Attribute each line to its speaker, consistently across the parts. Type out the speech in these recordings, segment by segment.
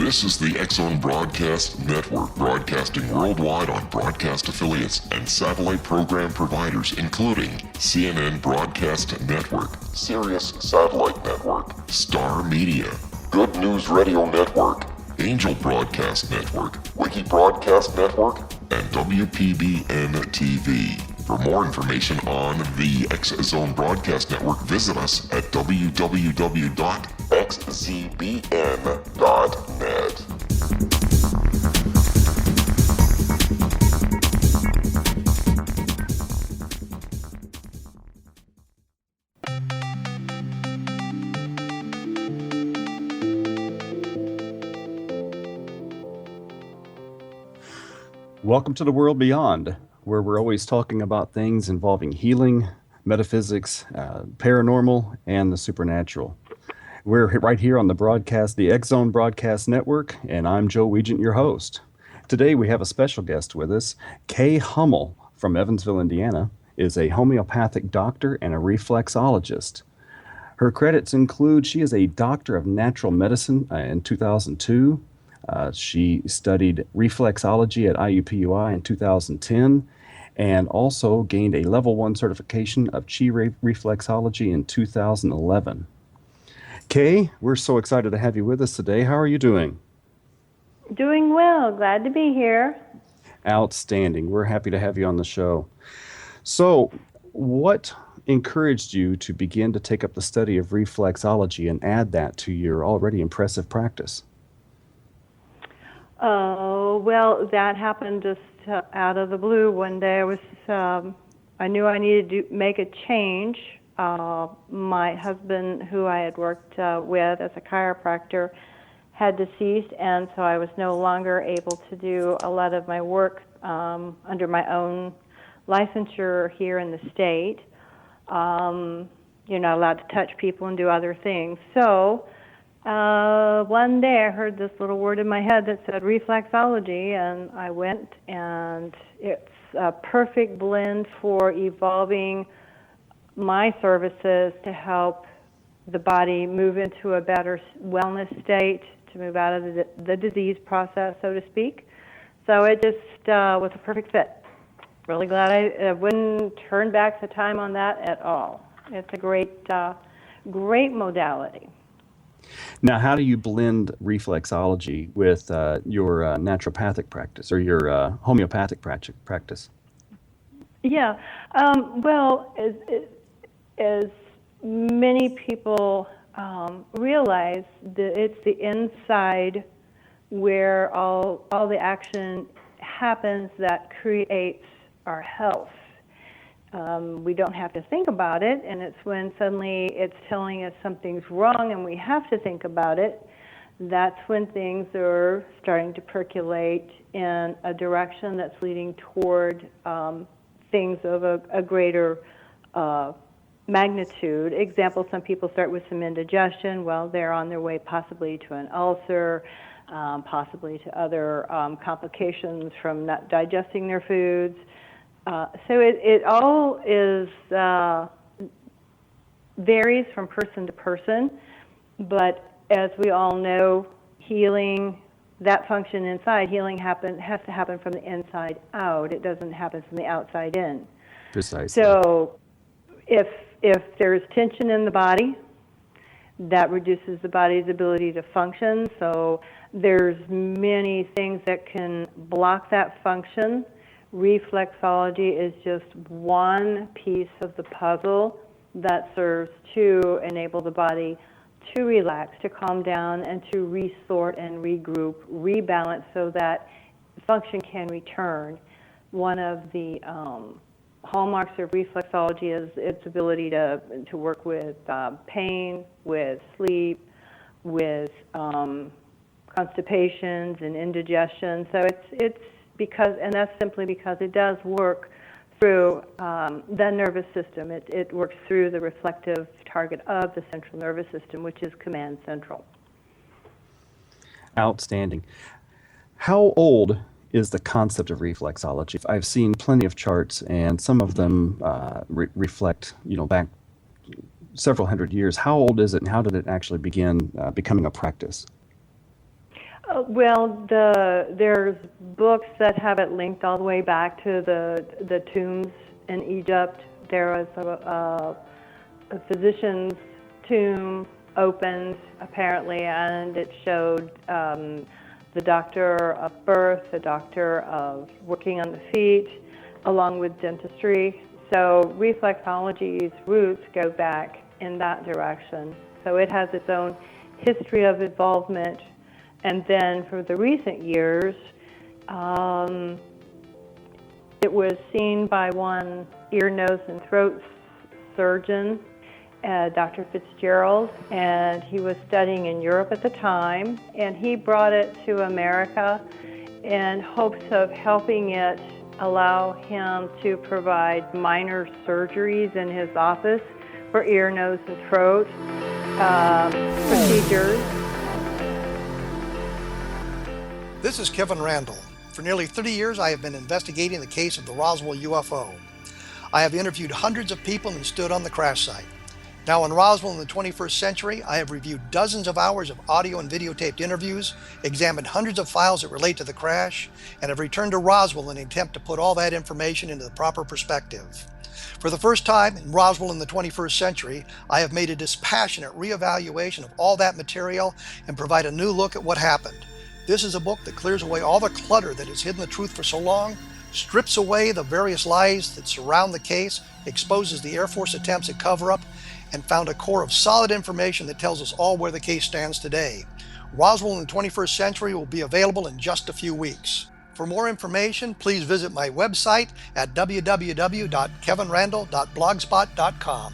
Speaker 1: This is the X-Zone Broadcast Network, broadcasting worldwide on broadcast affiliates and satellite program providers, including CNN Broadcast Network, Sirius Satellite Network, Star Media, Good News Radio Network, Angel Broadcast Network, Wiki Broadcast Network, and WPBN TV. For more information on the X-Zone Broadcast Network, visit us at www.xzbn.net.
Speaker 2: Welcome to the World Beyond, where we're always talking about things involving healing, metaphysics, paranormal, and the supernatural. We're right here on the X-Zone Broadcast Network, and I'm Joe Weigant, your host. Today we have a special guest with us. Kay Hummel from Evansville, Indiana, is a homeopathic doctor and a reflexologist. Her credits include she is a doctor of natural medicine in 2002. She studied reflexology at IUPUI in 2010 and also gained a level 1 certification of Chi reflexology in 2011. Kay, we're so excited to have you with us today. How are you doing?
Speaker 3: Doing well. Glad to be here.
Speaker 2: Outstanding. We're happy to have you on the show. So, what encouraged you to begin to take up the study of reflexology and add that to your already impressive practice?
Speaker 3: Oh, well, that happened just out of the blue. One day I knew I needed to make a change. My husband, who I had worked with as a chiropractor, had deceased, and so I was no longer able to do a lot of my work under my own licensure here in the state. You're not allowed to touch people and do other things. So one day I heard this little word in my head that said reflexology, and I went, and it's a perfect blend for evolving my services to help the body move into a better wellness state, to move out of the disease process, so to speak. So it just was a perfect fit. Really glad I wouldn't turn back the time on that at all. It's a great modality.
Speaker 2: Now, how do you blend reflexology with your naturopathic practice or your homeopathic practice?
Speaker 3: Yeah, well, as many people realize, that it's the inside where all the action happens that creates our health. We don't have to think about it, and it's when suddenly it's telling us something's wrong and we have to think about it, that's when things are starting to percolate in a direction that's leading toward things of a greater magnitude. Example, some people start with some indigestion. Well, they're on their way possibly to an ulcer, possibly to other complications from not digesting their foods. So it all is varies from person to person, but as we all know, healing, that function inside, healing has to happen from the inside out. It doesn't happen from the outside in.
Speaker 2: Precisely.
Speaker 3: So if there's tension in the body, that reduces the body's ability to function. So there's many things that can block that function. Reflexology is just one piece of the puzzle that serves to enable the body to relax, to calm down, and to resort and regroup, rebalance so that function can return. One of the hallmarks of reflexology is its ability to work with pain, with sleep, with constipations and indigestion. So it's because, and that's simply because it does work through the nervous system. It works through the reflective target of the central nervous system, which is command central.
Speaker 2: Outstanding. How old is the concept of reflexology? I've seen plenty of charts, and some of them reflect, back several hundred years. How old is it, and how did it actually begin becoming a practice?
Speaker 3: There's books that have it linked all the way back to the tombs in Egypt. There was a physician's tomb opened, apparently, and it showed the doctor of birth, the doctor of working on the feet, along with dentistry. So reflexology's roots go back in that direction. So it has its own history of involvement. And then for the recent years, it was seen by one ear, nose, and throat surgeon, Dr. Fitzgerald, and he was studying in Europe at the time, and he brought it to America in hopes of helping it allow him to provide minor surgeries in his office for ear, nose, and throat procedures.
Speaker 4: This is Kevin Randall. For nearly 30 years, I have been investigating the case of the Roswell UFO. I have interviewed hundreds of people and stood on the crash site. Now in Roswell in the 21st century, I have reviewed dozens of hours of audio and videotaped interviews, examined hundreds of files that relate to the crash, and have returned to Roswell in an attempt to put all that information into the proper perspective. For the first time in Roswell in the 21st century, I have made a dispassionate reevaluation of all that material and provide a new look at what happened. This is a book that clears away all the clutter that has hidden the truth for so long, strips away the various lies that surround the case, exposes the Air Force attempts at cover-up, and found a core of solid information that tells us all where the case stands today. Roswell in the 21st century will be available in just a few weeks. For more information, please visit my website at www.kevinrandall.blogspot.com.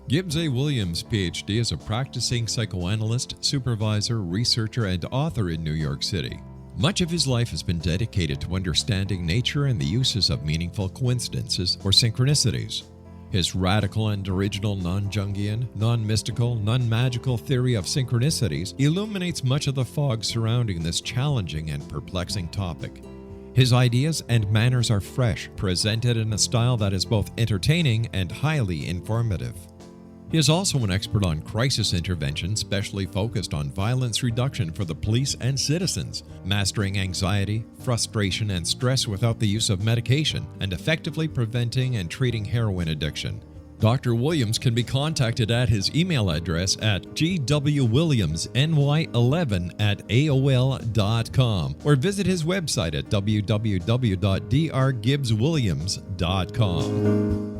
Speaker 5: Gibbs A. Williams, Ph.D., is a practicing psychoanalyst, supervisor, researcher, and author in New York City. Much of his life has been dedicated to understanding nature and the uses of meaningful coincidences or synchronicities. His radical and original non-Jungian, non-mystical, non-magical theory of synchronicities illuminates much of the fog surrounding this challenging and perplexing topic. His ideas and manners are fresh, presented in a style that is both entertaining and highly informative. He is also an expert on crisis intervention, specially focused on violence reduction for the police and citizens, mastering anxiety, frustration, and stress without the use of medication, and effectively preventing and treating heroin addiction. Dr. Williams can be contacted at his email address at gwwilliamsny11@aol.com or visit his website at www.drgibbswilliams.com.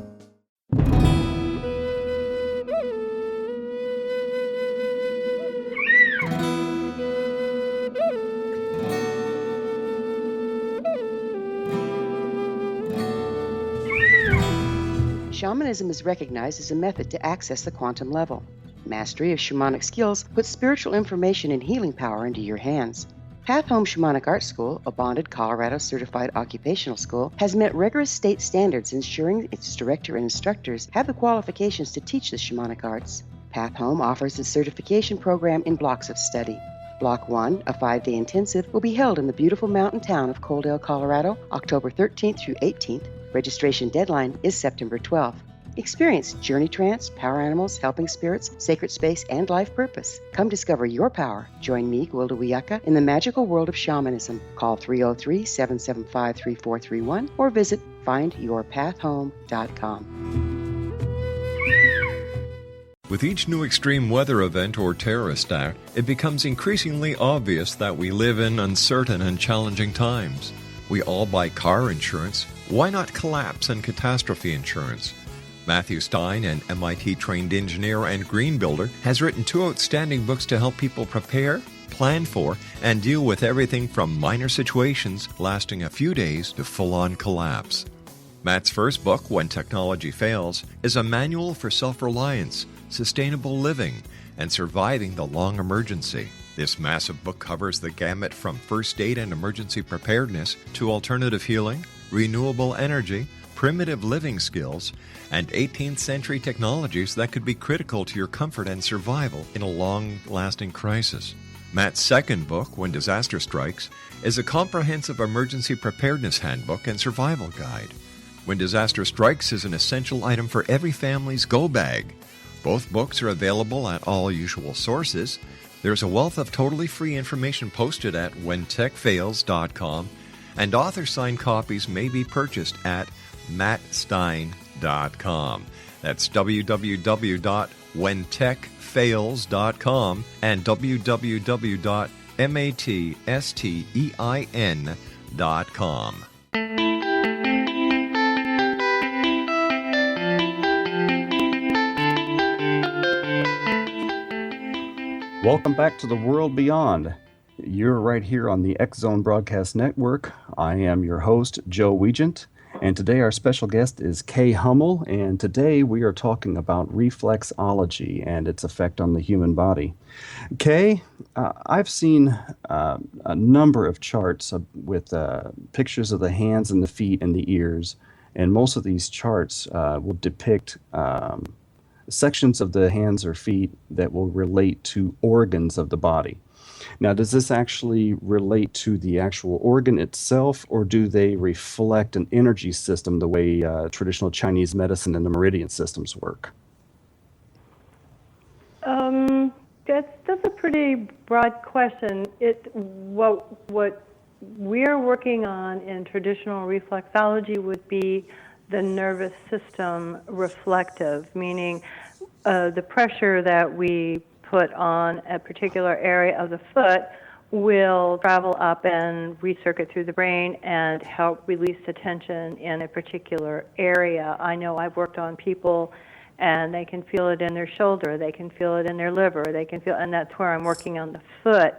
Speaker 6: Shamanism is recognized as a method to access the quantum level. Mastery of shamanic skills puts spiritual information and healing power into your hands. Path Home Shamanic Art School, a bonded Colorado certified occupational school, has met rigorous state standards ensuring its director and instructors have the qualifications to teach the shamanic arts. Path Home offers a certification program in blocks of study. Block 1, a 5-day intensive, will be held in the beautiful mountain town of Coaldale, Colorado, October 13th through 18th. Registration deadline is September 12th. Experience journey trance, power animals, helping spirits, sacred space, and life purpose. Come discover your power. Join me, Gwilda Wiyaka, in the magical world of shamanism. Call 303-775-3431 or visit findyourpathhome.com.
Speaker 5: With each new extreme weather event or terrorist act, it becomes increasingly obvious that we live in uncertain and challenging times. We all buy car insurance. Why not collapse and catastrophe insurance? Matthew Stein, an MIT-trained engineer and green builder, has written 2 outstanding books to help people prepare, plan for, and deal with everything from minor situations lasting a few days to full-on collapse. Matt's first book, When Technology Fails, is a manual for self-reliance, sustainable living, and surviving the long emergency. This massive book covers the gamut from first aid and emergency preparedness to alternative healing, renewable energy, primitive living skills, and 18th century technologies that could be critical to your comfort and survival in a long-lasting crisis. Matt's second book, When Disaster Strikes, is a comprehensive emergency preparedness handbook and survival guide. When Disaster Strikes is an essential item for every family's go bag. Both books are available at all usual sources. There's a wealth of totally free information posted at whentechfails.com, and author-signed copies may be purchased at mattstein.com. That's www.whentechfails.com and www.mattstein.com.
Speaker 2: Welcome back to the World Beyond. You're right here on the X Zone Broadcast Network. I am your host, Joe Weigant, and today our special guest is Kay Hummel, and today we are talking about reflexology and its effect on the human body. Kay, I've seen a number of charts with pictures of the hands and the feet and the ears, and most of these charts will depict sections of the hands or feet that will relate to organs of the body. Now, does this actually relate to the actual organ itself, or do they reflect an energy system the way traditional Chinese medicine and the meridian systems work?
Speaker 3: That's a pretty broad question. What we're working on in traditional reflexology would be the nervous system reflective, meaning the pressure that we put on a particular area of the foot will travel up and recirculate through the brain and help release the tension in a particular area. I know I've worked on people and they can feel it in their shoulder, they can feel it in their liver, they can feel, and that's where I'm working on the foot.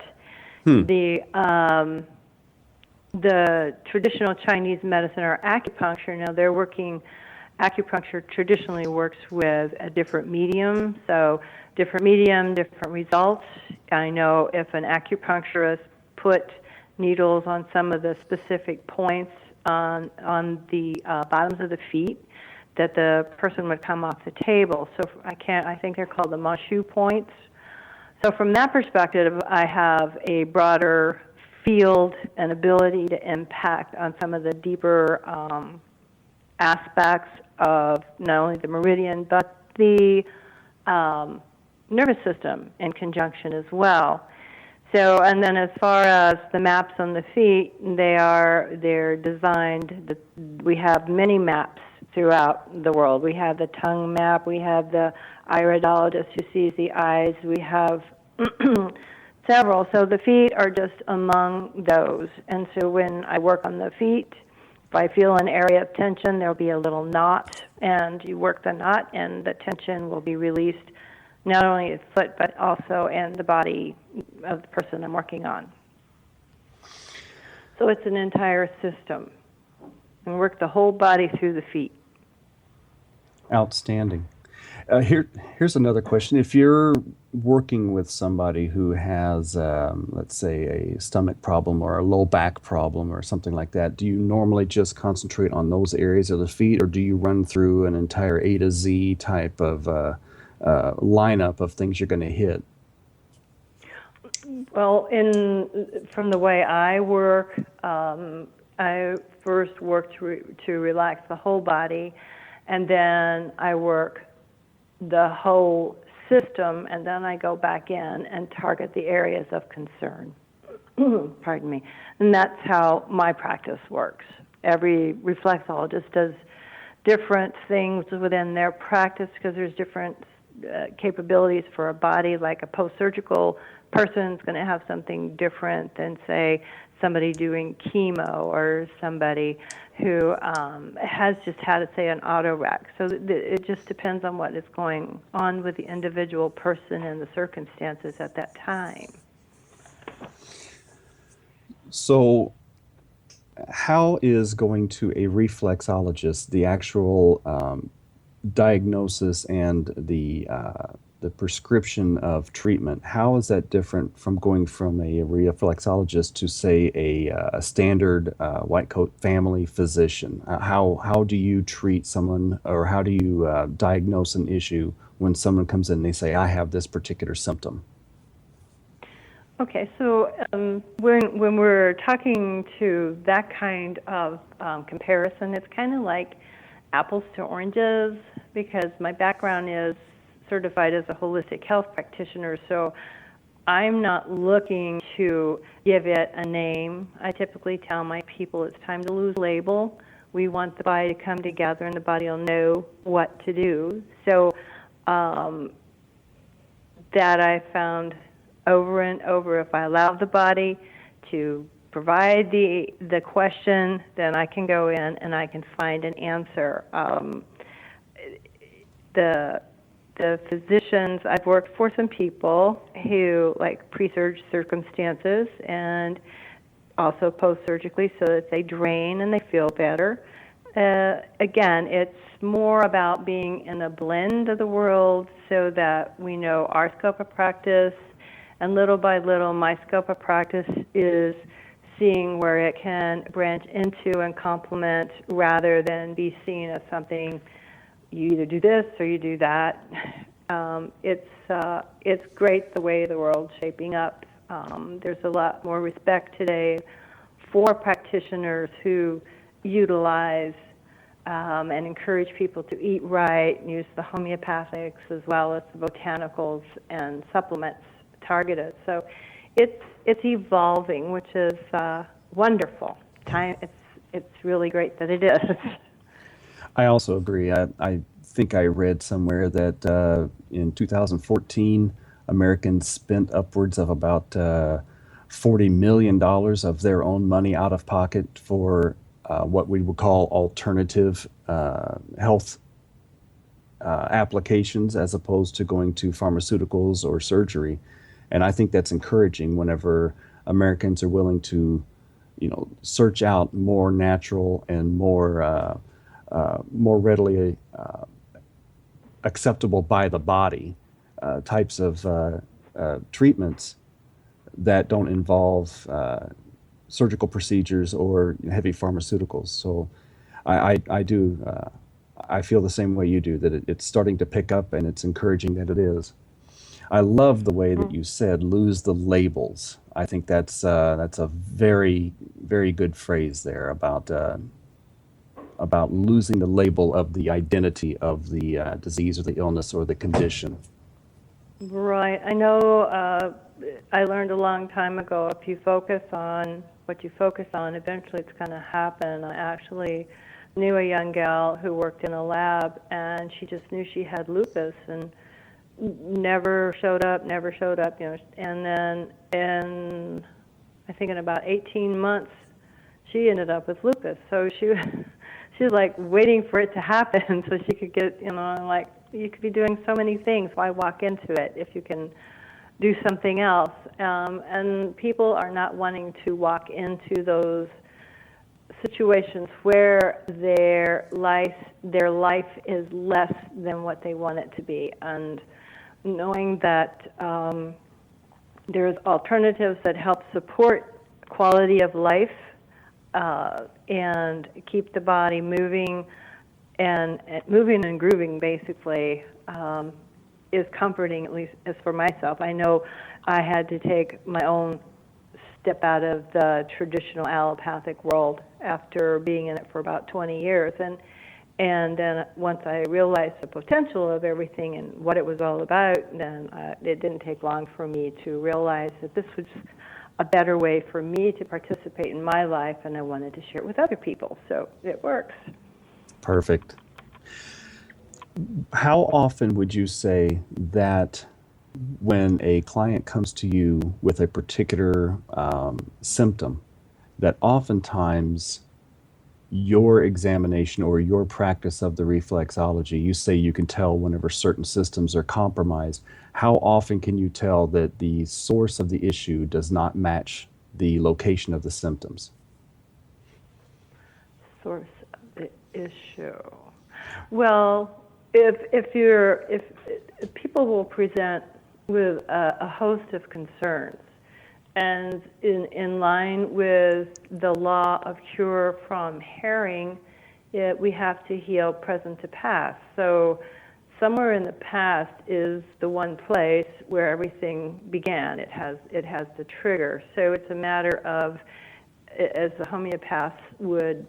Speaker 3: The traditional Chinese medicine or acupuncture, now acupuncture traditionally works with a different medium, so different medium, different results. I know if an acupuncturist put needles on some of the specific points on the bottoms of the feet, that the person would come off the table. So I think they're called the Mashu points. So from that perspective, I have a broader field and ability to impact on some of the deeper aspects of not only the meridian but the nervous system in conjunction as well. So, and then as far as the maps on the feet, they're designed. We have many maps throughout the world. We have the tongue map. We have the iridologist who sees the eyes. We have several. So the feet are just among those. And so when I work on the feet, if I feel an area of tension, there'll be a little knot, and you work the knot, and the tension will be released, not only the foot, but also in the body of the person I'm working on. So it's an entire system. And work the whole body through the feet.
Speaker 2: Outstanding. Here's another question. If you're working with somebody who has, let's say, a stomach problem or a low back problem or something like that, do you normally just concentrate on those areas of the feet, or do you run through an entire A to Z type of lineup of things you're going to hit?
Speaker 3: Well, from the way I work, I first work to relax the whole body, and then I work the whole system, and then I go back in and target the areas of concern. Pardon me. And that's how my practice works. Every reflexologist does different things within their practice because there's different capabilities for a body. Like a post-surgical person is going to have something different than, say, somebody doing chemo or somebody who has just had, say, an auto wreck. So it just depends on what is going on with the individual person and the circumstances at that time.
Speaker 2: So how is going to a reflexologist, the actual diagnosis and the prescription of treatment, how is that different from going from a reflexologist to, say, a standard white coat family physician? How do you treat someone, or how do you diagnose an issue when someone comes in and they say, I have this particular symptom?
Speaker 3: Okay, so when we're talking to that kind of comparison, it's kind of like apples to oranges, because my background is certified as a holistic health practitioner, so I'm not looking to give it a name. I typically tell my people it's time to lose label. We want the body to come together and the body will know what to do. So that I found over and over, if I allow the body to provide the question, then I can go in and I can find an answer. The physicians, I've worked for some people who like pre-surge circumstances and also post-surgically so that they drain and they feel better. Again, it's more about being in a blend of the world so that we know our scope of practice, and little by little my scope of practice is seeing where it can branch into and complement rather than be seen as something you either do this or you do that. It's great the way the world's shaping up. There's a lot more respect today for practitioners who utilize and encourage people to eat right, and use the homeopathics as well as the botanicals and supplements targeted. So it's evolving, which is wonderful. It's really great that it is.
Speaker 2: I also agree. I think I read somewhere that in 2014, Americans spent upwards of about $40 million of their own money out of pocket for what we would call alternative health applications, as opposed to going to pharmaceuticals or surgery. And I think that's encouraging whenever Americans are willing to, search out more natural and more readily acceptable by the body types of treatments that don't involve surgical procedures or heavy pharmaceuticals. So I feel the same way you do, that it's starting to pick up, and it's encouraging that it is. I love the way that you said, lose the labels. I think that's a very, very good phrase there about losing the label of the identity of the disease or the illness or the condition.
Speaker 3: Right. I know I learned a long time ago, if you focus on what you focus on, eventually it's going to happen. I actually knew a young gal who worked in a lab, and she just knew she had lupus and never showed up, and then I think in about 18 months, she ended up with lupus. So she was like waiting for it to happen so she could get, like, you could be doing so many things. Why walk into it if you can do something else? And people are not wanting to walk into those situations where their life is less than what they want it to be. And knowing that there's alternatives that help support quality of life and keep the body moving and grooving, basically, is comforting, at least as for myself. I know I had to take my own step out of the traditional allopathic world after being in it for about 20 years. And then once I realized the potential of everything and what it was all about, then it didn't take long for me to realize that this was a better way for me to participate in my life, and I wanted to share it with other people. So it works.
Speaker 2: Perfect. How often would you say that when a client comes to you with a particular symptom, that oftentimes your examination or your practice of the reflexology, you say you can tell whenever certain systems are compromised, how often can you tell that the source of the issue does not match the location of the symptoms?
Speaker 3: Source of the issue. Well, if people will present with a host of concerns, and in line with the law of cure from Herring, we have to heal present to past. So somewhere in the past is the one place where everything began. It has the trigger. So it's a matter of, as the homeopaths would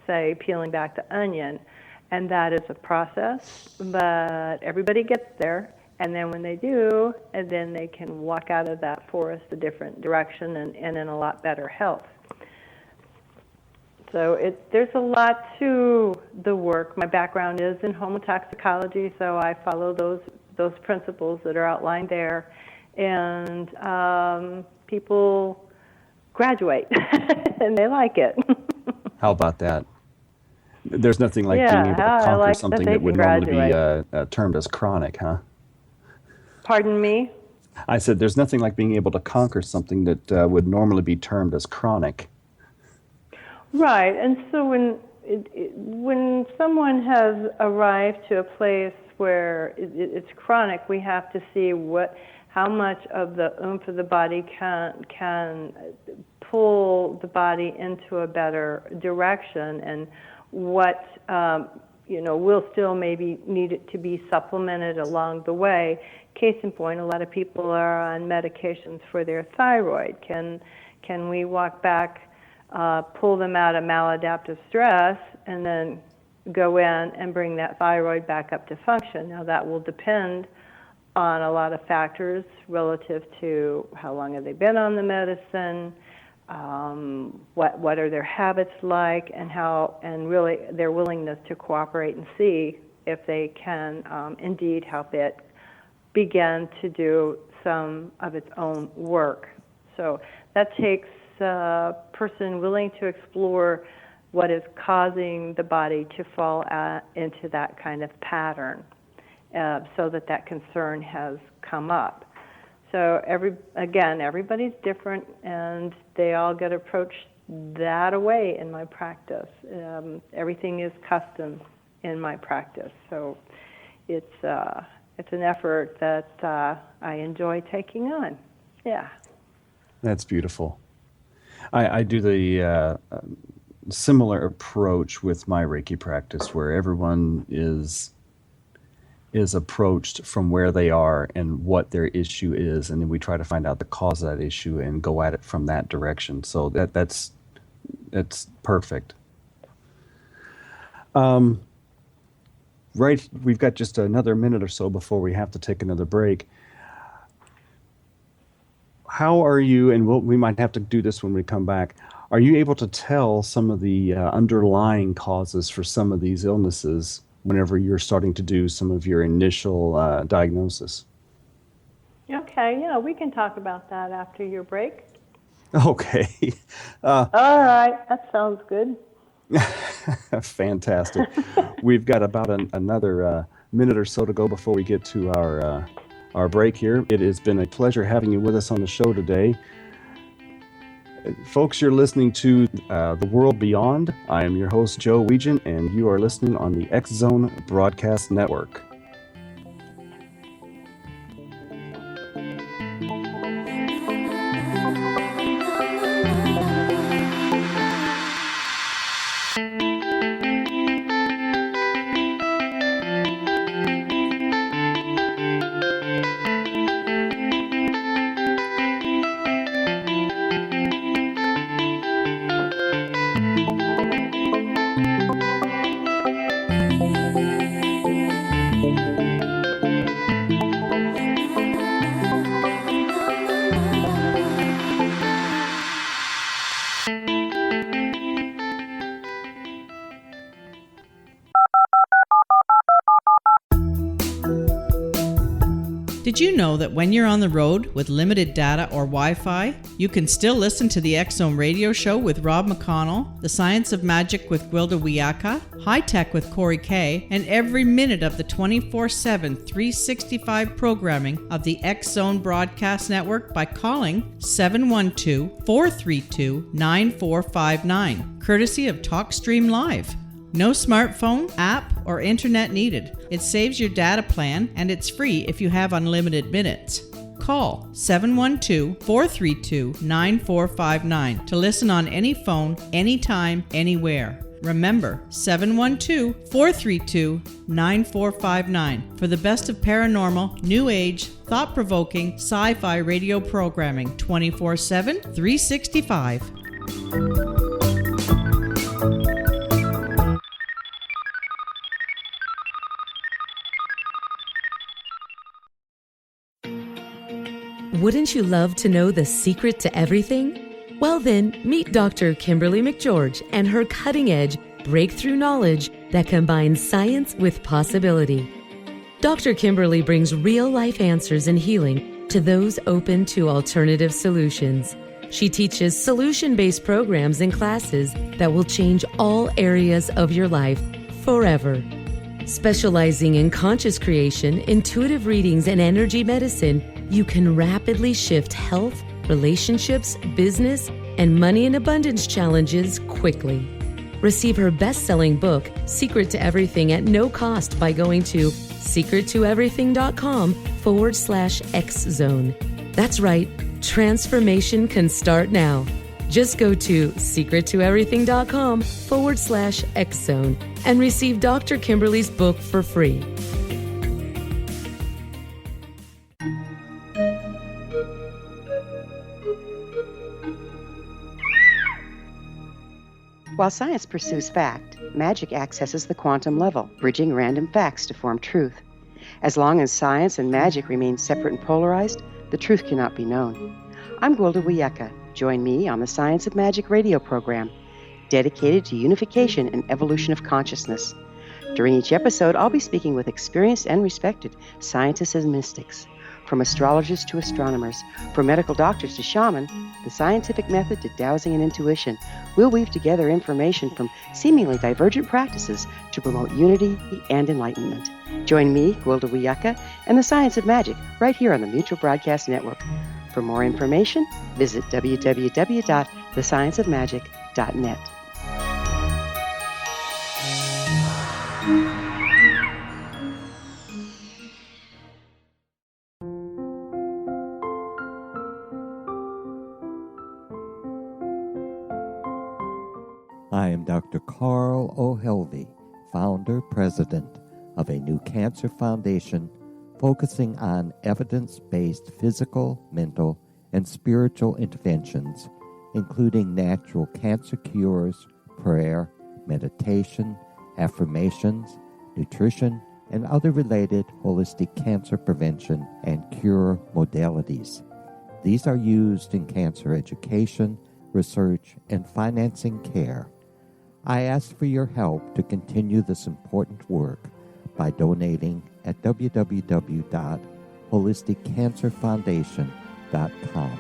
Speaker 3: say, peeling back the onion And that is a process, but everybody gets there. And then when they do, and then they can walk out of that forest a different direction and in a lot better health. So there's a lot to the work. My background is in homotoxicology, so I follow those principles that are outlined there. And people graduate, and they like it.
Speaker 2: How about that? There's nothing like
Speaker 3: Yeah,
Speaker 2: being able to
Speaker 3: I
Speaker 2: conquer
Speaker 3: like
Speaker 2: something
Speaker 3: that they
Speaker 2: that would
Speaker 3: can
Speaker 2: normally be termed as chronic, huh?
Speaker 3: Pardon me?
Speaker 2: I said there's nothing like being able to conquer something that would normally be termed as chronic.
Speaker 3: Right, and so when someone has arrived to a place where it's chronic, we have to see how much of the oomph of the body can pull the body into a better direction, and what will still maybe need it to be supplemented along the way. Case in point, a lot of people are on medications for their thyroid. Can we walk back, pull them out of maladaptive stress, and then go in and bring that thyroid back up to function? Now that will depend on a lot of factors relative to how long have they been on the medicine, what are their habits like, and really their willingness to cooperate and see if they can indeed help it begin to do some of its own work. So that takes a person willing to explore what is causing the body to fall into that kind of pattern, so that concern has come up. So everybody's different, and they all get approached that way in my practice. Everything is custom in my practice, so it's an effort that I enjoy taking on. Yeah.
Speaker 2: That's beautiful. I do the similar approach with my Reiki practice, where everyone is approached from where they are and what their issue is, and then we try to find out the cause of that issue and go at it from that direction. So that's perfect. Right, we've got just another minute or so before we have to take another break. How are you, and we might have to do this when we come back, are you able to tell some of the underlying causes for some of these illnesses whenever you're starting to do some of your initial diagnosis?
Speaker 3: Okay, yeah, we can talk about that after your break.
Speaker 2: Okay.
Speaker 3: All right, that sounds good.
Speaker 2: Fantastic. We've got about another minute or so to go before we get to our break here. It has been a pleasure having you with us on the show today. Folks, you're listening to The World Beyond. I am your host, Joe Weigant, and you are listening on the X Zone Broadcast Network.
Speaker 7: Did you know that when you're on the road with limited data or Wi-Fi, you can still listen to the X Zone radio show with Rob McConnell, The Science of Magic with Gwilda Wiyaka, High Tech with Corey Kay, and every minute of the 24/7, 365 programming of the X Zone Broadcast Network by calling 712-432-9459, courtesy of TalkStream Live. No smartphone, app, or internet needed. It saves your data plan, and it's free if you have unlimited minutes. Call 712-432-9459 to listen on any phone, anytime, anywhere. Remember, 712-432-9459 for the best of paranormal, new age, thought-provoking, sci-fi radio programming 24/7, 365.
Speaker 8: Wouldn't you love to know the secret to everything? Well then, meet Dr. Kimberly McGeorge and her cutting-edge breakthrough knowledge that combines science with possibility. Dr. Kimberly brings real-life answers and healing to those open to alternative solutions. She teaches solution-based programs and classes that will change all areas of your life forever. Specializing in conscious creation, intuitive readings, and energy medicine, you can rapidly shift health, relationships, business, and money and abundance challenges quickly. Receive her best-selling book, Secret to Everything, at no cost by going to secrettoeverything.com/X-Zone. That's right, transformation can start now. Just go to secrettoeverything.com/X-Zone and receive Dr. Kimberly's book for free.
Speaker 6: While science pursues fact, magic accesses the quantum level, bridging random facts to form truth. As long as science and magic remain separate and polarized, the truth cannot be known. I'm Gwilda Wiyaka. Join me on the Science of Magic radio program, dedicated to unification and evolution of consciousness. During each episode, I'll be speaking with experienced and respected scientists and mystics. From astrologers to astronomers, from medical doctors to shaman, the scientific method to dowsing and intuition, we'll weave together information from seemingly divergent practices to promote unity and enlightenment. Join me, Gwilda Wiyaka, and the Science of Magic right here on the Mutual Broadcast Network. For more information, visit www.thescienceofmagic.net.
Speaker 9: I am Dr. Carl O'Helvey, founder, president of a new cancer foundation focusing on evidence-based physical, mental, and spiritual interventions, including natural cancer cures, prayer, meditation, affirmations, nutrition, and other related holistic cancer prevention and cure modalities. These are used in cancer education, research, and financing care. I ask for your help to continue this important work by donating at www.holisticcancerfoundation.com.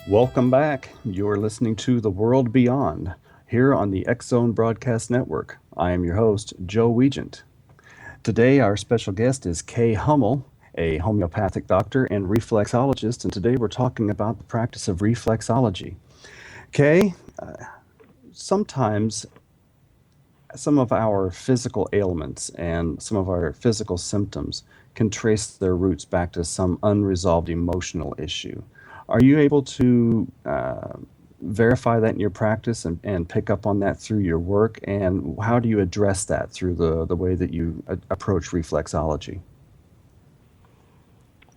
Speaker 2: Welcome back. You're listening to The World Beyond here on the X-Zone Broadcast Network. I am your host, Joe Weigant. Today, our special guest is Kay Hummel, a homeopathic doctor and reflexologist, and today we're talking about the practice of reflexology. Kay, sometimes some of our physical ailments and some of our physical symptoms can trace their roots back to some unresolved emotional issue. Are you able to verify that in your practice and pick up on that through your work? And how do you address that through the way that you approach reflexology?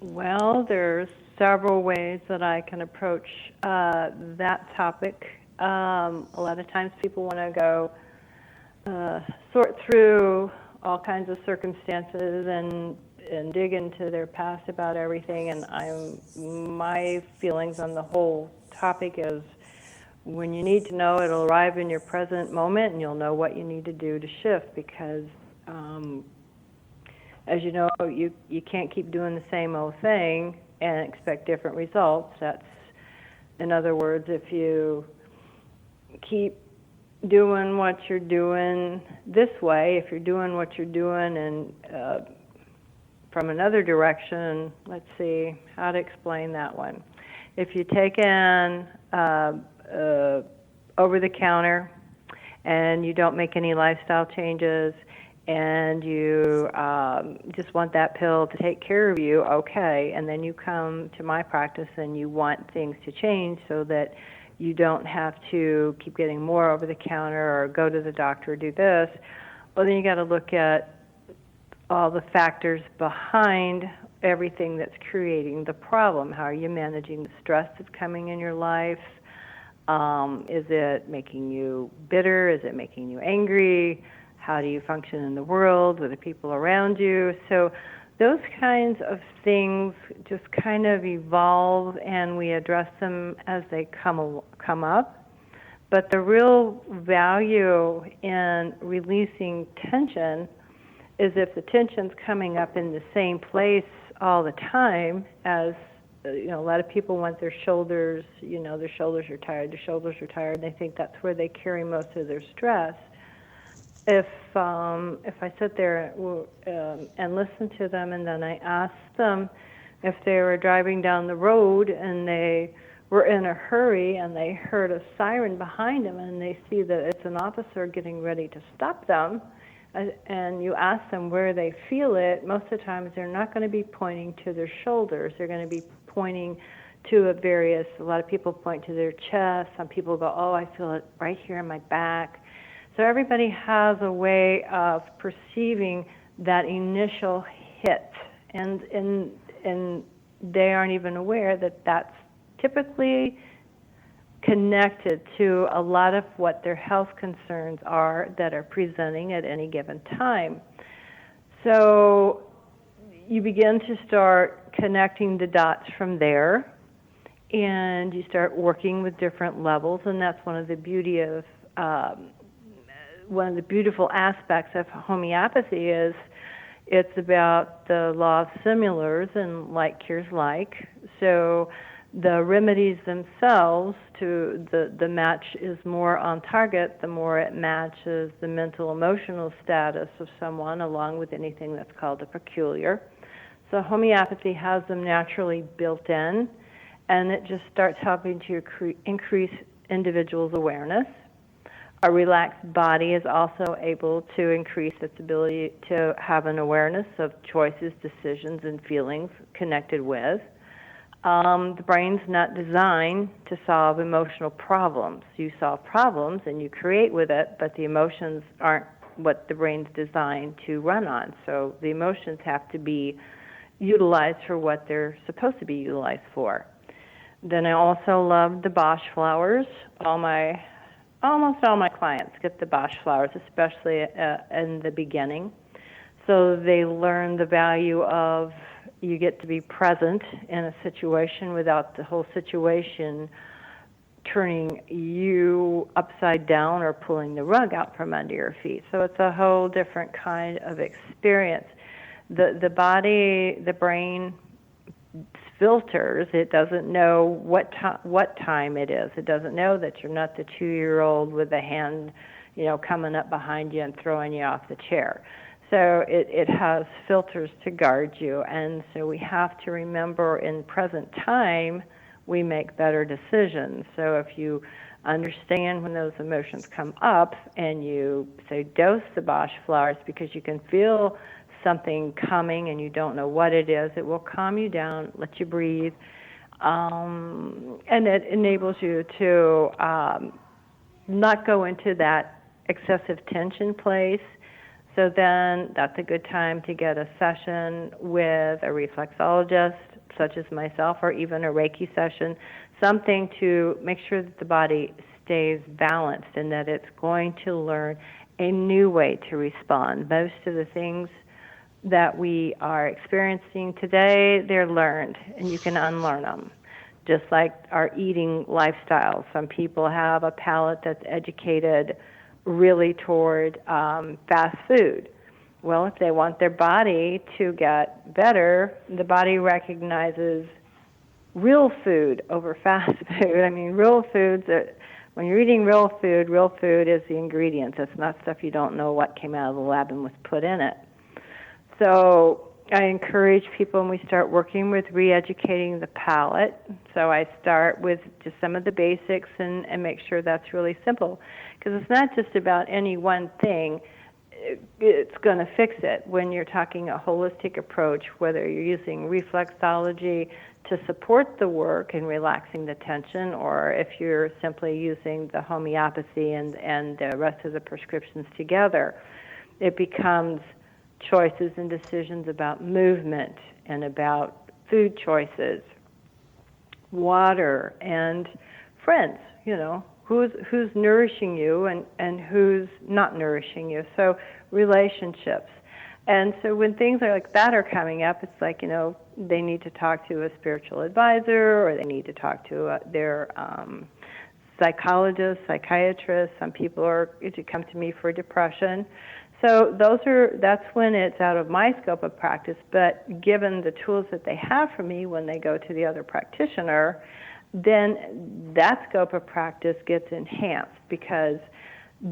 Speaker 3: Well, there's several ways that I can approach that topic. A lot of times people want to go sort through all kinds of circumstances and dig into their past about everything, and my feelings on the whole topic is when you need to know, it'll arrive in your present moment and you'll know what you need to do to shift, because as you know, you can't keep doing the same old thing and expect different results. That's, in other words, if you keep doing what you're doing this way, if you're doing what you're doing and from another direction, let's see how to explain that one. If you take in over-the-counter and you don't make any lifestyle changes and you just want that pill to take care of you, okay, and then you come to my practice and you want things to change so that you don't have to keep getting more over-the-counter or go to the doctor or do this, well, then you got to look at all the factors behind everything that's creating the problem. How are you managing the stress that's coming in your life? Is it making you bitter? Is it making you angry? How do you function in the world with the people around you? So those kinds of things just kind of evolve, and we address them as they come up. But the real value in releasing tension is if the tension's coming up in the same place all the time as, a lot of people want their shoulders, their shoulders are tired, and they think that's where they carry most of their stress. If I sit there and listen to them, and then I ask them if they were driving down the road and they were in a hurry and they heard a siren behind them and they see that it's an officer getting ready to stop them, and you ask them where they feel it, most of the times they're not going to be pointing to their shoulders. They're going to be pointing to a lot of people point to their chest. Some people go, oh, I feel it right here in my back. So everybody has a way of perceiving that initial hit, and they aren't even aware that that's typically connected to a lot of what their health concerns are that are presenting at any given time. So you begin to start connecting the dots from there, and you start working with different levels, and that's one of the beautiful aspects of homeopathy is it's about the law of similars, and like cures like. So the remedies themselves, the match is more on target, the more it matches the mental emotional status of someone, along with anything that's called a peculiar. So homeopathy has them naturally built in, and it just starts helping to increase individuals' awareness. A relaxed body is also able to increase its ability to have an awareness of choices, decisions, and feelings connected with. The brain's not designed to solve emotional problems. You solve problems and you create with it, but the emotions aren't what the brain's designed to run on. So the emotions have to be utilized for what they're supposed to be utilized for. Then I also love the Bach flowers. Almost all my clients get the Bach flowers, especially in the beginning. So they learn the value of you get to be present in a situation without the whole situation turning you upside down or pulling the rug out from under your feet. So it's a whole different kind of experience. The body, the brain filters. It doesn't know what time it is. It doesn't know that you're not the 2-year-old with a hand, coming up behind you and throwing you off the chair. So it has filters to guard you, and so we have to remember in present time we make better decisions. So if you understand when those emotions come up and you say dose the Bach flowers because you can feel something coming and you don't know what it is, it will calm you down, let you breathe, and it enables you to not go into that excessive tension place. So then that's a good time to get a session with a reflexologist, such as myself, or even a Reiki session, something to make sure that the body stays balanced and that it's going to learn a new way to respond. Most of the things that we are experiencing today, they're learned, and you can unlearn them. Just like our eating lifestyle. Some people have a palate that's educated really toward fast food. Well, if they want their body to get better, the body recognizes real food over fast food. I mean, real foods are, when you're eating real food is the ingredients. It's not stuff you don't know what came out of the lab and was put in it. So I encourage people when we start working with re-educating the palate. So I start with just some of the basics and make sure that's really simple. Because it's not just about any one thing. It's going to fix it. When you're talking a holistic approach, whether you're using reflexology to support the work and relaxing the tension, or if you're simply using the homeopathy and the rest of the prescriptions together, it becomes choices and decisions about movement and about food choices, water, and friends, who's nourishing you and who's not nourishing you. So relationships. And so when things are like that are coming up, it's like, they need to talk to a spiritual advisor, or they need to talk to their psychologist, psychiatrist. Some people come to me for depression. So that's when it's out of my scope of practice, but given the tools that they have for me when they go to the other practitioner, then that scope of practice gets enhanced, because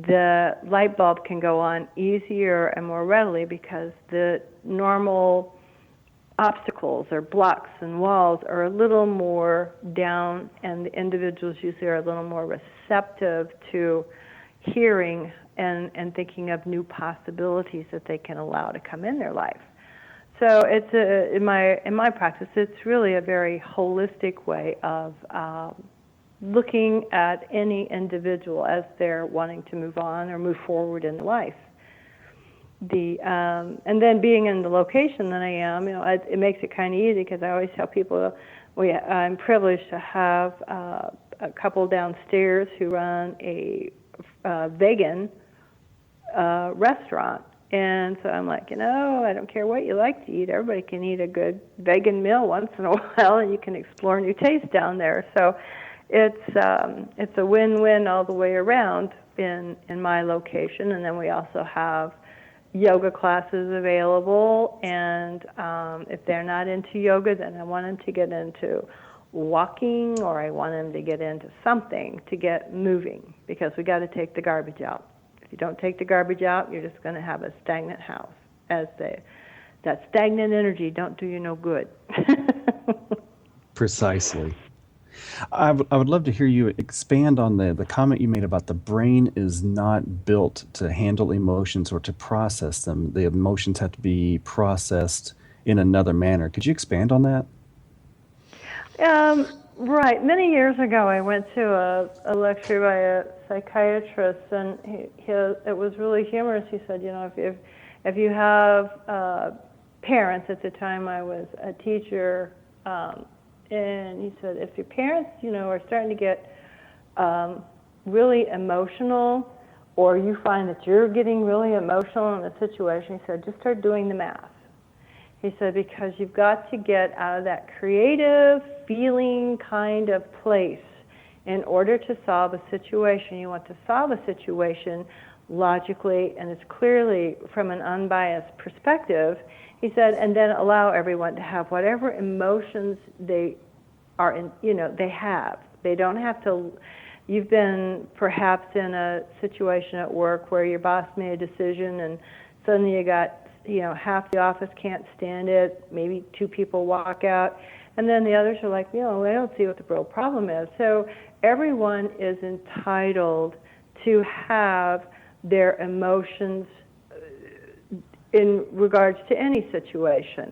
Speaker 3: the light bulb can go on easier and more readily, because the normal obstacles or blocks and walls are a little more down, and the individuals usually are a little more receptive to hearing and thinking of new possibilities that they can allow to come in their life. So it's in my practice, it's really a very holistic way of looking at any individual as they're wanting to move on or move forward in life. And then being in the location that I am, it makes it kind of easy, because I always tell people I'm privileged to have a couple downstairs who run a vegan restaurant. And so I'm like, I don't care what you like to eat. Everybody can eat a good vegan meal once in a while, and you can explore new tastes down there. So it's a win-win all the way around in my location. And then we also have yoga classes available. And if they're not into yoga, then I want them to get into walking, or I want them to get into something to get moving, because we got to take the garbage out. If you don't take the garbage out, you're just going to have a stagnant house. That stagnant energy don't do you no good.
Speaker 2: Precisely. I would love to hear you expand on the comment you made about the brain is not built to handle emotions or to process them. The emotions have to be processed in another manner. Could you expand on that?
Speaker 3: Right. Many years ago, I went to a lecture by a psychiatrist, and it was really humorous. He said, if you have parents, at the time I was a teacher, and he said, if your parents, are starting to get really emotional, or you find that you're getting really emotional in a situation, he said, just start doing the math. He said, because you've got to get out of that creative feeling kind of place in order to solve a situation. You want to solve a situation logically, and it's clearly from an unbiased perspective. He said, and then allow everyone to have whatever emotions they are in, they have. They don't have to. You've been perhaps in a situation at work where your boss made a decision, and suddenly you got, half the office can't stand it. Maybe two people walk out, and then the others are like, I don't see what the real problem is. So everyone is entitled to have their emotions in regards to any situation.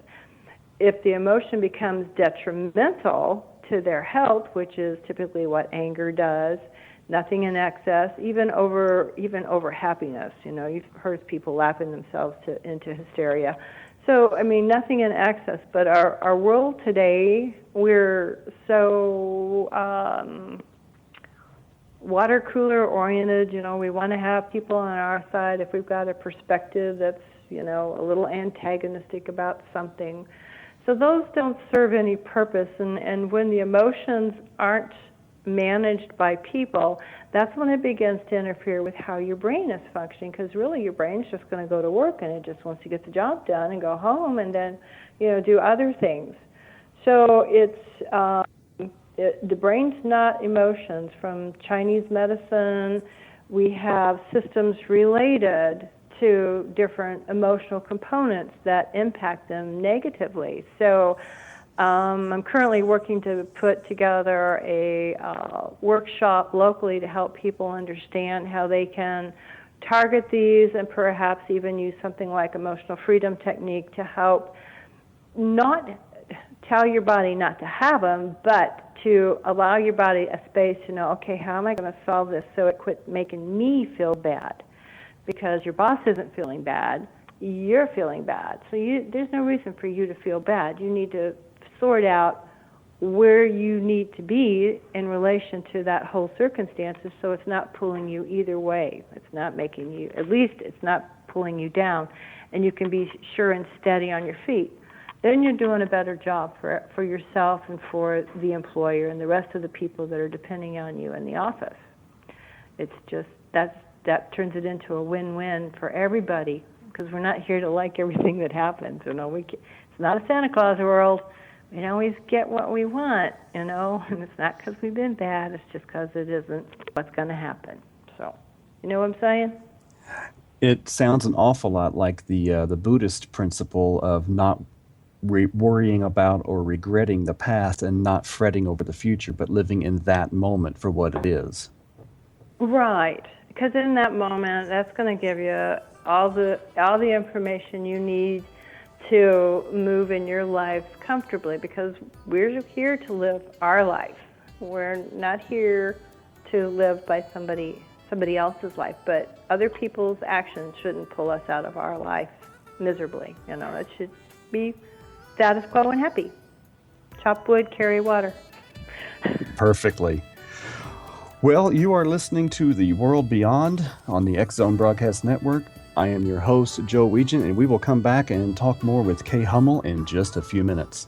Speaker 3: If the emotion becomes detrimental to their health, which is typically what anger does, nothing in excess, even over happiness. You've heard people laughing themselves into hysteria. So, nothing in excess. But our world today, we're so water cooler oriented. We want to have people on our side if we've got a perspective that's, a little antagonistic about something. So those don't serve any purpose. And when the emotions aren't managed by people, that's when it begins to interfere with how your brain is functioning, because really your brain's just going to go to work, and it just wants to get the job done and go home and then, do other things. So the brain's not emotions. From Chinese medicine, we have systems related to different emotional components that impact them negatively. So I'm currently working to put together a workshop locally to help people understand how they can target these, and perhaps even use something like emotional freedom technique to help not tell your body not to have them, but to allow your body a space to know, okay, how am I going to solve this so it quit making me feel bad? Because your boss isn't feeling bad, you're feeling bad. So there's no reason for you to feel bad. You need to sort out where you need to be in relation to that whole circumstances, so it's not pulling you either way. It's not making you, at least it's not pulling you down, and you can be sure and steady on your feet. Then you're doing a better job for yourself and for the employer and the rest of the people that are depending on you in the office. It's just, that turns it into a win-win for everybody, because we're not here to like everything that happens. It's not a Santa Claus world. We don't always get what we want, and it's not because we've been bad, it's just because it isn't what's going to happen. So, you know what I'm saying?
Speaker 2: It sounds an awful lot like the Buddhist principle of not worrying about or regretting the past and not fretting over the future, but living in that moment for what it is.
Speaker 3: Right, because in that moment, that's going to give you all the information you need to move in your life comfortably, because we're here to live our life. We're not here to live by somebody else's life, but other people's actions shouldn't pull us out of our life miserably. It should be status quo and happy. Chop wood, carry water.
Speaker 2: Perfectly. Well, you are listening to The World Beyond on the X Zone Broadcast Network. I am your host, Joe Weigant, and we will come back and talk more with Kay Hummel in just a few minutes.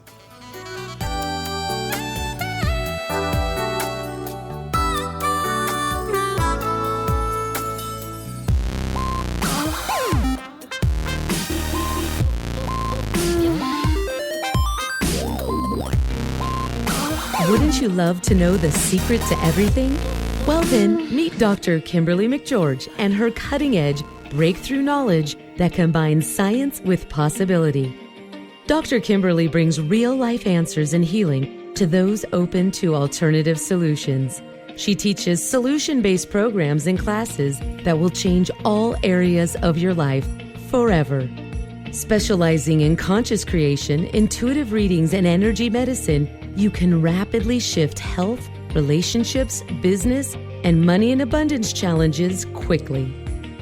Speaker 8: Wouldn't you love to know the secret to everything? Well then, meet Dr. Kimberly McGeorge and her cutting-edge breakthrough knowledge that combines science with possibility. Dr. Kimberly brings real-life answers and healing to those open to alternative solutions. She teaches solution-based programs and classes that will change all areas of your life forever. Specializing in conscious creation, intuitive readings, and energy medicine, you can rapidly shift health, relationships, business, and money and abundance challenges quickly.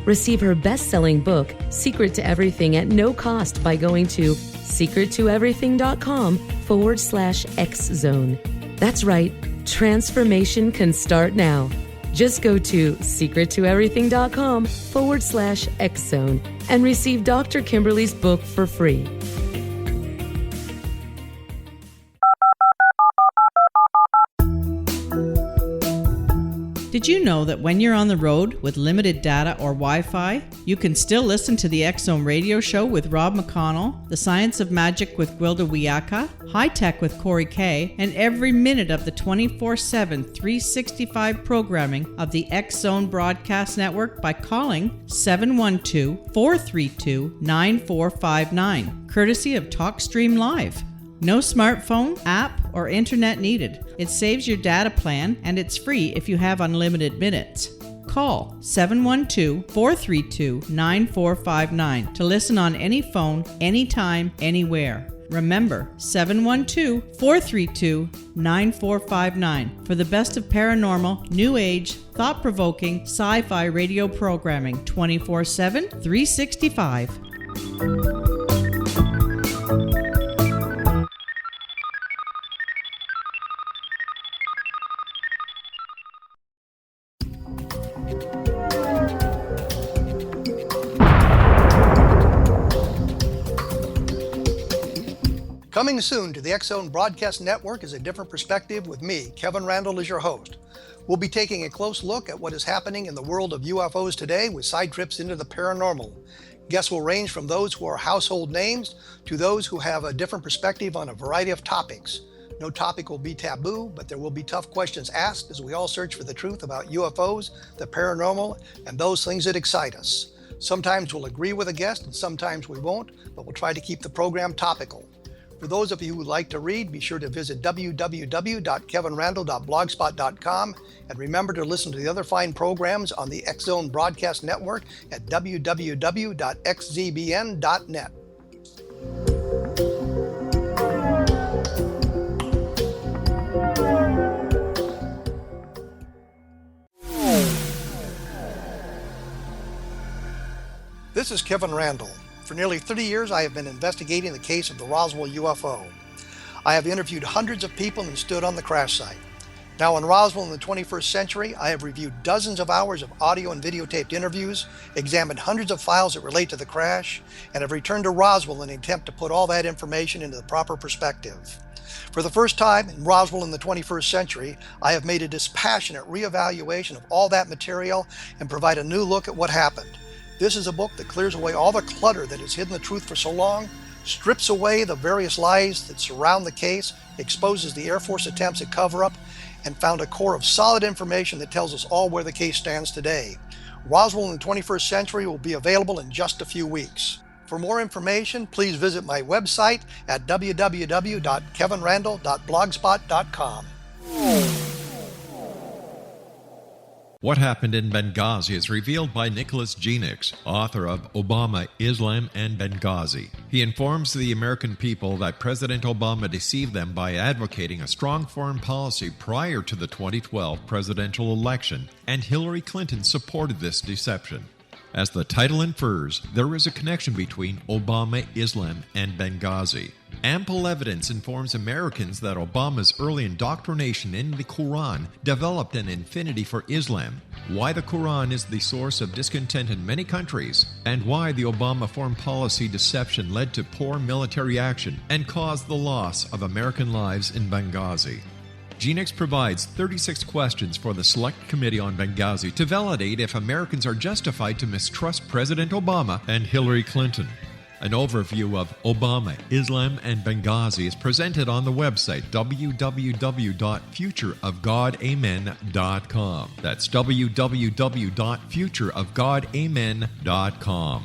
Speaker 8: Receive her best-selling book, Secret to Everything, at no cost by going to secrettoeverything.com/X-Zone. That's right, transformation can start now. Just go to secrettoeverything.com/X-Zone and receive Dr. Kimberly's book for free.
Speaker 7: Did you know that when you're on the road with limited data or Wi-Fi, you can still listen to the X-Zone radio show with Rob McConnell, The Science of Magic with Gwilda Wiyaka, High Tech with Corey Kay, and every minute of the 24/7, 365 programming of the X-Zone Broadcast Network by calling 712-432-9459, courtesy of TalkStream Live. No smartphone, app, or internet needed. It saves your data plan, and it's free if you have unlimited minutes. Call 712-432-9459 to listen on any phone, anytime, anywhere. Remember, 712-432-9459 for the best of paranormal, new age, thought-provoking, sci-fi radio programming 24/7, 365.
Speaker 4: Coming soon to the X-Zone Broadcast Network is A Different Perspective with me, Kevin Randall, as your host. We'll be taking a close look at what is happening in the world of UFOs today with side trips into the paranormal. Guests will range from those who are household names to those who have a different perspective on a variety of topics. No topic will be taboo, but there will be tough questions asked as we all search for the truth about UFOs, the paranormal, and those things that excite us. Sometimes we'll agree with a guest and sometimes we won't, but we'll try to keep the program topical. For those of you who like to read, be sure to visit www.kevinrandall.blogspot.com, and remember to listen to the other fine programs on the X-Zone Broadcast Network at www.xzbn.net. This is Kevin Randall. For nearly 30 years, I have been investigating the case of the Roswell UFO. I have interviewed hundreds of people and stood on the crash site. Now in Roswell in the 21st century, I have reviewed dozens of hours of audio and videotaped interviews, examined hundreds of files that relate to the crash, and have returned to Roswell in an attempt to put all that information into the proper perspective. For the first time in Roswell in the 21st century, I have made a dispassionate reevaluation of all that material and provide a new look at what happened. This is a book that clears away all the clutter that has hidden the truth for so long, strips away the various lies that surround the case, exposes the Air Force attempts at cover-up, and found a core of solid information that tells us all where the case stands today. Roswell in the 21st century will be available in just a few weeks. For more information, please visit my website at www.kevinrandall.blogspot.com.
Speaker 5: What Happened in Benghazi is revealed by Nicholas Genix, author of Obama, Islam, and Benghazi. He informs the American people that President Obama deceived them by advocating a strong foreign policy prior to the 2012 presidential election, and Hillary Clinton supported this deception. As the title infers, there is a connection between Obama, Islam, and Benghazi. Ample evidence informs Americans that Obama's early indoctrination in the Quran developed an affinity for Islam, why the Quran is the source of discontent in many countries, and why the Obama foreign policy deception led to poor military action and caused the loss of American lives in Benghazi. Genix provides 36 questions for the Select Committee on Benghazi to validate if Americans are justified to mistrust President Obama and Hillary Clinton. An overview of Obama, Islam, and Benghazi is presented on the website www.futureofgodamen.com. That's www.futureofgodamen.com.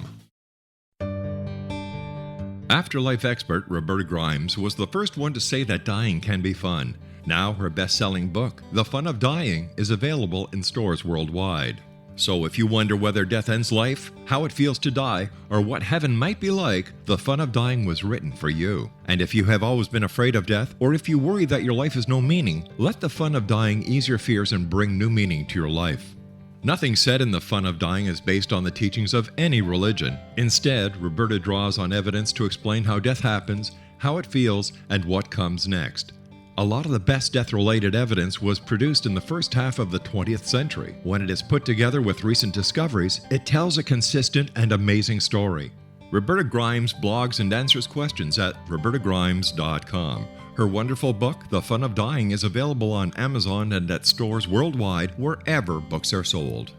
Speaker 5: Afterlife expert Roberta Grimes was the first one to say that dying can be fun. Now her best-selling book, The Fun of Dying, is available in stores worldwide. So if you wonder whether death ends life, how it feels to die, or what heaven might be like, The Fun of Dying was written for you. And if you have always been afraid of death, or if you worry that your life has no meaning, let The Fun of Dying ease your fears and bring new meaning to your life. Nothing said in The Fun of Dying is based on the teachings of any religion. Instead, Roberta draws on evidence to explain how death happens, how it feels, and what comes next. A lot of the best death-related evidence was produced in the first half of the 20th century. When it is put together with recent discoveries, it tells a consistent and amazing story. Roberta Grimes blogs and answers questions at robertagrimes.com. Her wonderful book, The Fun of Dying, is available on Amazon and at stores worldwide wherever books are sold.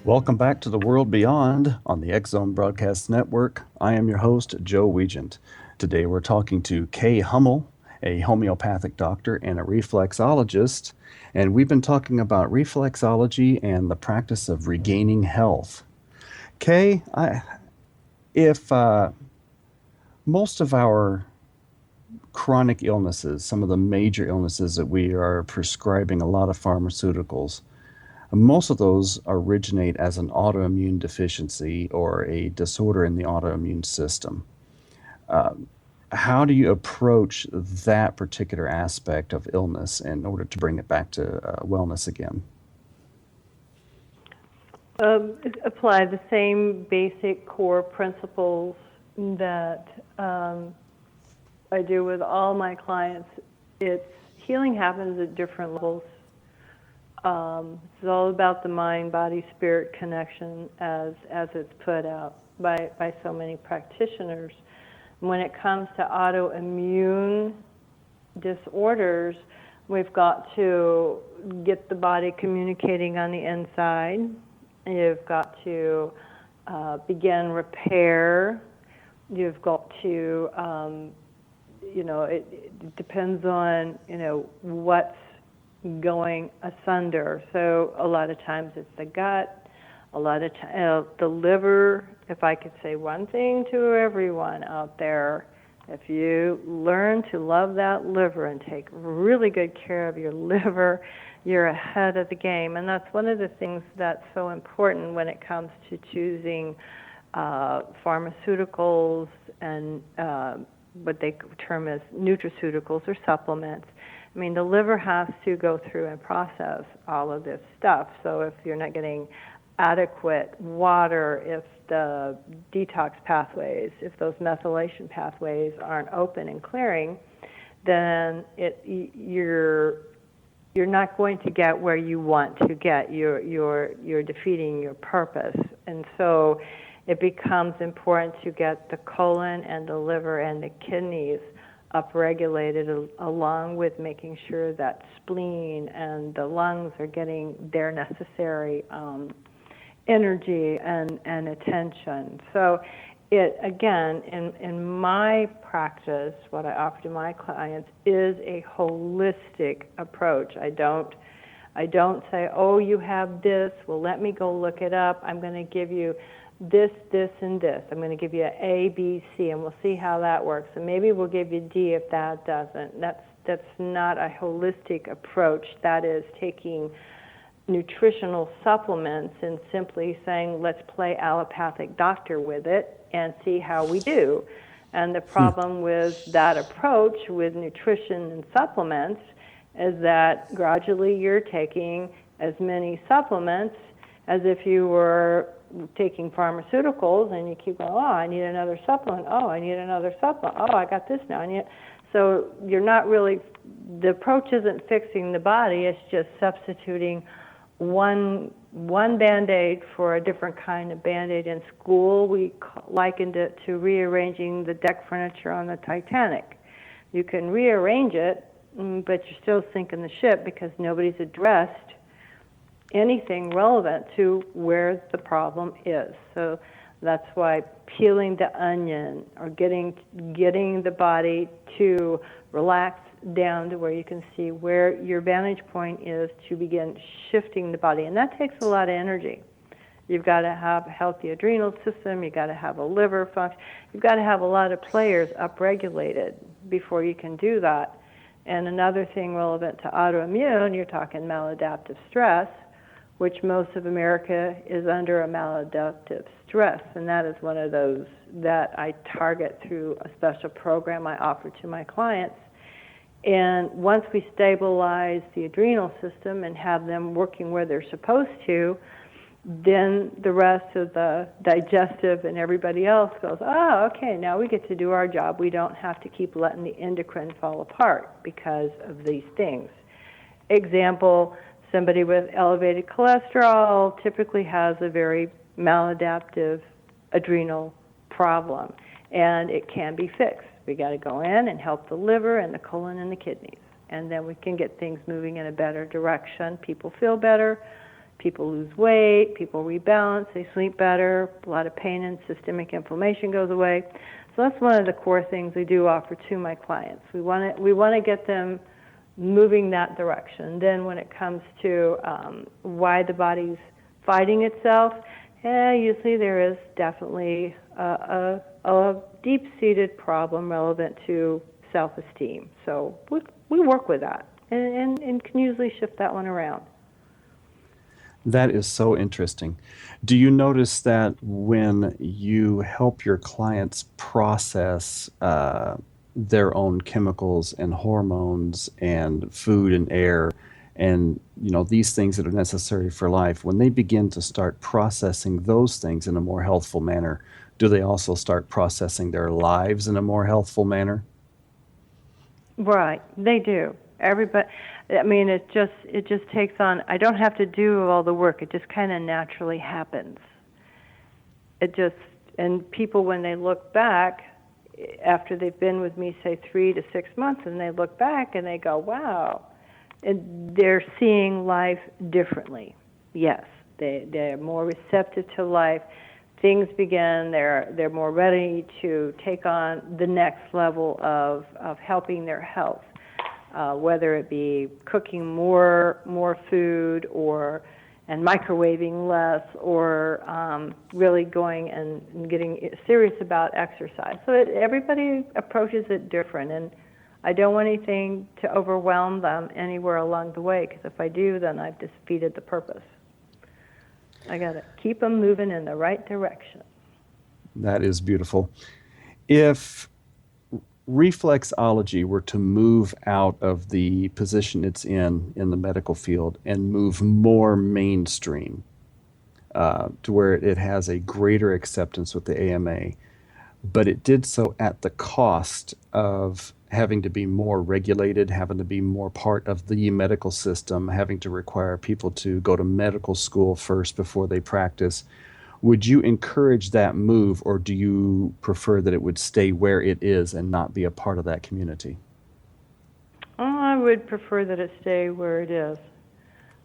Speaker 2: Welcome back to The World Beyond on the X-Zone Broadcast Network. I am your host, Joe Weigant. Today we're talking to Kay Hummel, a homeopathic doctor and a reflexologist, and we've been talking about reflexology and the practice of regaining health. Kay, if most of our chronic illnesses, some of the major illnesses that we are prescribing a lot of pharmaceuticals, most of those originate as an autoimmune deficiency or a disorder in the autoimmune system. How do you approach that particular aspect of illness in order to bring it back to wellness again?
Speaker 3: Apply the same basic core principles that I do with all my clients. Healing happens at different levels. It's all about the mind-body-spirit connection as it's put out by so many practitioners. When it comes to autoimmune disorders, we've got to get the body communicating on the inside. You've got to begin repair. You've got to, it depends on, what's going asunder. So a lot of times it's the gut, a lot of times the liver. If I could say one thing to everyone out there, if you learn to love that liver and take really good care of your liver, you're ahead of the game. And that's one of the things that's so important when it comes to choosing pharmaceuticals and what they term as nutraceuticals or supplements. I mean, the liver has to go through and process all of this stuff. So if you're not getting adequate water, if the detox pathways, if those methylation pathways aren't open and clearing, then you're not going to get where you want to get. You're defeating your purpose. And so it becomes important to get the colon and the liver and the kidneys upregulated, along with making sure that spleen and the lungs are getting their necessary energy and attention. So it, again, in my practice, what I offer to my clients is a holistic approach. I don't say, oh, you have this, well, let me go look it up. I'm going to give you this, and this. I'm going to give you A, B, C, and we'll see how that works. And maybe we'll give you D if that doesn't. That's not a holistic approach. That is taking nutritional supplements and simply saying, let's play allopathic doctor with it and see how we do. And the problem with that approach with nutrition and supplements is that gradually you're taking as many supplements as if you were taking pharmaceuticals, and you keep going, oh, I need another supplement, oh, I need another supplement, oh, I got this now. So you're not really, the approach isn't fixing the body, it's just substituting one Band-Aid for a different kind of Band-Aid. In school, we likened it to rearranging the deck furniture on the Titanic. You can rearrange it, but you're still sinking the ship because nobody's addressed anything relevant to where the problem is. So that's why peeling the onion or getting the body to relax down to where you can see where your vantage point is to begin shifting the body. And that takes a lot of energy. You've got to have a healthy adrenal system, you've got to have a liver function, you've got to have a lot of players upregulated before you can do that. And another thing relevant to autoimmune, you're talking maladaptive stress, which most of America is under a maladaptive stress, and that is one of those that I target through a special program I offer to my clients. And once we stabilize the adrenal system and have them working where they're supposed to, then the rest of the digestive and everybody else goes, oh, okay, now we get to do our job. We don't have to keep letting the endocrine fall apart because of these things. Example, somebody with elevated cholesterol typically has a very maladaptive adrenal problem, and it can be fixed. We got to go in and help the liver and the colon and the kidneys, and then we can get things moving in a better direction. People feel better, people lose weight, people rebalance, they sleep better, a lot of pain and systemic inflammation goes away. So that's one of the core things we do offer to my clients. We want to get them moving that direction. Then when it comes to why the body's fighting itself, usually there is definitely a deep-seated problem relevant to self-esteem. So we work with that and can usually shift that one around.
Speaker 2: That is so interesting. Do you notice that when you help your clients process their own chemicals and hormones and food and air and these things that are necessary for life, when they begin to start processing those things in a more healthful manner, do they also start processing their lives in a more healthful manner?
Speaker 3: Right, they do. Everybody, I mean, it just takes on, I don't have to do all the work, it just kind of naturally happens. And people, when they look back, after they've been with me, say 3 to 6 months, and they look back and they go, wow, and they're seeing life differently. Yes, they're more receptive to life. Things begin, they're more ready to take on the next level of helping their health, whether it be cooking more food and microwaving less, or really going and getting serious about exercise. So everybody approaches it different, and I don't want anything to overwhelm them anywhere along the way, because if I do, then I've defeated the purpose. I got to keep them moving in the right direction.
Speaker 2: That is beautiful. If reflexology were to move out of the position it's in the medical field and move more mainstream to where it has a greater acceptance with the AMA, but it did so at the cost of having to be more regulated, having to be more part of the medical system, having to require people to go to medical school first before they practice. Would you encourage that move, or do you prefer that it would stay where it is and not be a part of that community?
Speaker 3: Oh, I would prefer that it stay where it is.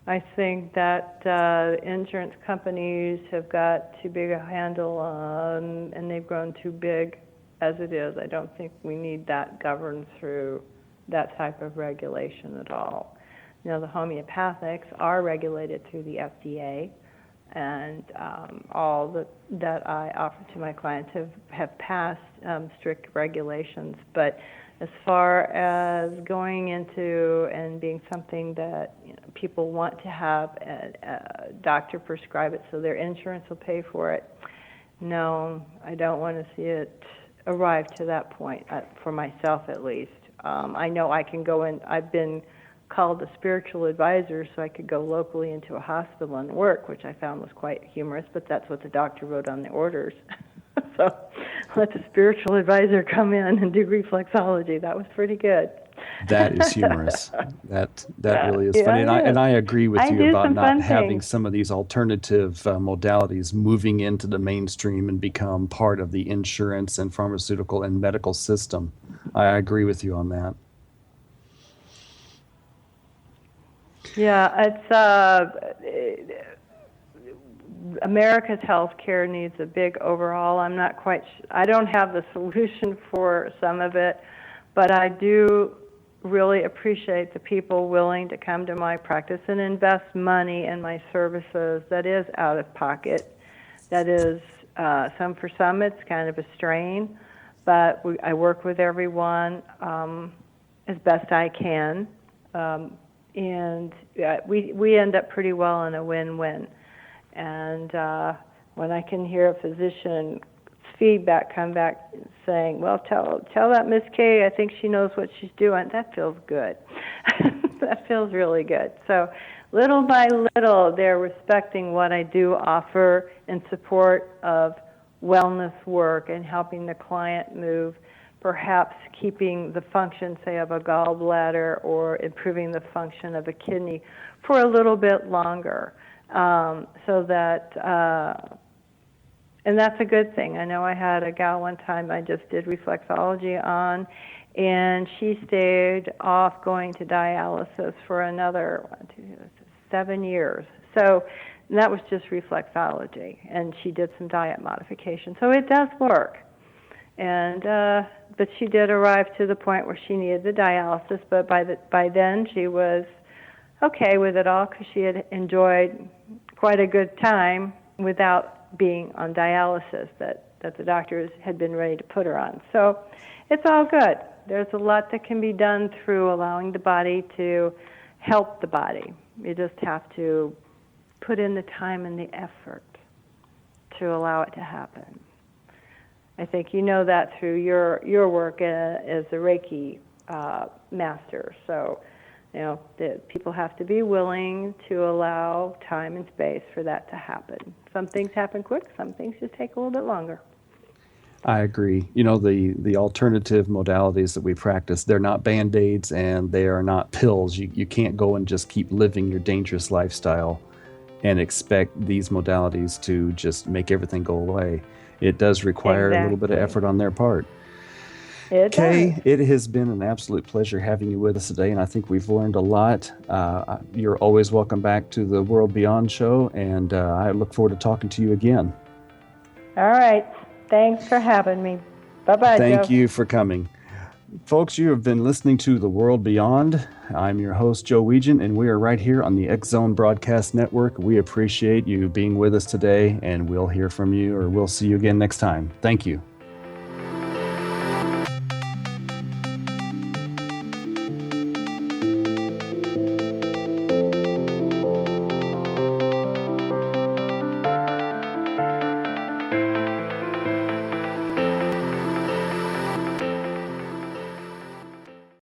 Speaker 3: I think that insurance companies have got too big a handle on, and they've grown too big as it is. I don't think we need that governed through that type of regulation at all. You know, the homeopathics are regulated through the FDA, and all that I offer to my clients have passed strict regulations. But as far as going into and being something that people want to have a doctor prescribe it so their insurance will pay for it, no, I don't want to see it arrive to that point, for myself at least. I know I can go in, I've been called a spiritual advisor so I could go locally into a hospital and work, which I found was quite humorous, but that's what the doctor wrote on the orders. So let the spiritual advisor come in and do reflexology. That was pretty good.
Speaker 2: That is humorous. That really is funny. And I agree with you about not having some of these alternative modalities moving into the mainstream and become part of the insurance and pharmaceutical and medical system. I agree with you on that.
Speaker 3: Yeah, it's America's healthcare needs a big overhaul. I'm not quite I don't have the solution for some of it, but I do really appreciate the people willing to come to my practice and invest money in my services that is out of pocket. That is, for some it's kind of a strain, but I work with everyone as best I can. And we end up pretty well in a win-win. And when I can hear a physician's feedback come back saying, well, tell that Miss K, I think she knows what she's doing, that feels good. That feels really good. So little by little, they're respecting what I do offer in support of wellness work and helping the client move, perhaps keeping the function, say, of a gallbladder or improving the function of a kidney for a little bit longer. So that, and that's a good thing. I know I had a gal one time I just did reflexology on, and she stayed off going to dialysis for another 7 years. So that was just reflexology, and she did some diet modification. So it does work. And but she did arrive to the point where she needed the dialysis, but by then she was okay with it all because she had enjoyed quite a good time without being on dialysis that the doctors had been ready to put her on. So it's all good. There's a lot that can be done through allowing the body to help the body. You just have to put in the time and the effort to allow it to happen. I think you know that through your work as a Reiki master. So, you know, people have to be willing to allow time and space for that to happen. Some things happen quick, some things just take a little bit longer.
Speaker 2: I agree. You know, the alternative modalities that we practice, they're not Band-Aids and they are not pills. You can't go and just keep living your dangerous lifestyle and expect these modalities to just make everything go away. It does require a little bit of effort on their part. Kay, it has been an absolute pleasure having you with us today, and I think we've learned a lot. You're always welcome back to the World Beyond show, and I look forward to talking to you again.
Speaker 3: All right. Thanks for having me. Bye-bye,
Speaker 2: Thank you for coming. Folks, you have been listening to The World Beyond. I'm your host, Joe Weigant, and we are right here on the X Zone Broadcast Network. We appreciate you being with us today, and we'll hear from you, or we'll see you again next time. Thank you.